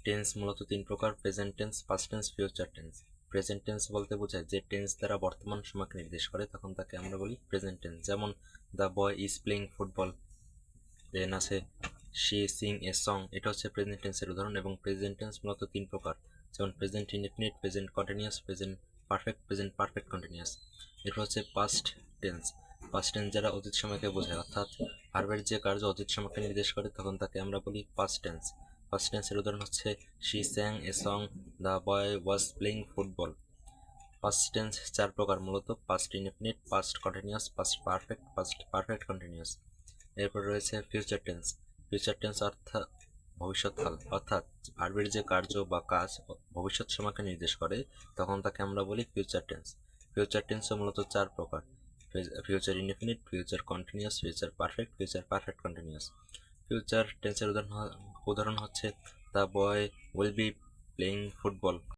Tense মূলত তিন প্রকার: present tense, past tense, future tense. Present tense বলতে বোঝায় যে টেন্স দ্বারা বর্তমান সময়কে নির্দেশ করে, তখন তাকে আমরা বলি প্রেজেন্ট টেন্স। যেমন the boy is playing football, then আছে শি সিং এ সং, এটা হচ্ছে প্রেজেন্ট টেন্সের উদাহরণ। এবং প্রেজেন্ট টেন্স মূলত তিন প্রকার, যেমন present indefinite, present continuous, present perfect continuous. এরপর হচ্ছে পাস্ট টেন্স। পাস্ট টেন্স যারা অতীত সময়কে বোঝায়, অর্থাৎ ভার্বের যে কার্য অতীত সময়কে নির্দেশ করে, তখন তাকে আমরা বলি পাস্ট টেন্স। পাস্ট টেন্সের উদাহরণ হচ্ছে she স্যাং a song, the boy was playing football. Past tense চার প্রকার মূলত: past indefinite, past continuous, past perfect continuous. এরপর রয়েছে ফিউচার টেন্স। ফিউচার টেন্স অর্থাৎ ভবিষ্যৎকাল, অর্থাৎ ভার্বের যে কার্য বা কাজ ভবিষ্যৎ সময়কে নির্দেশ করে, তখন তাকে আমরা বলি ফিউচার টেন্স। ফিউচার টেন্সও মূলত চার প্রকার: future indefinite, future continuous, future perfect continuous. Future টেন্সের উদাহরণ হচ্ছে the boy will be playing football.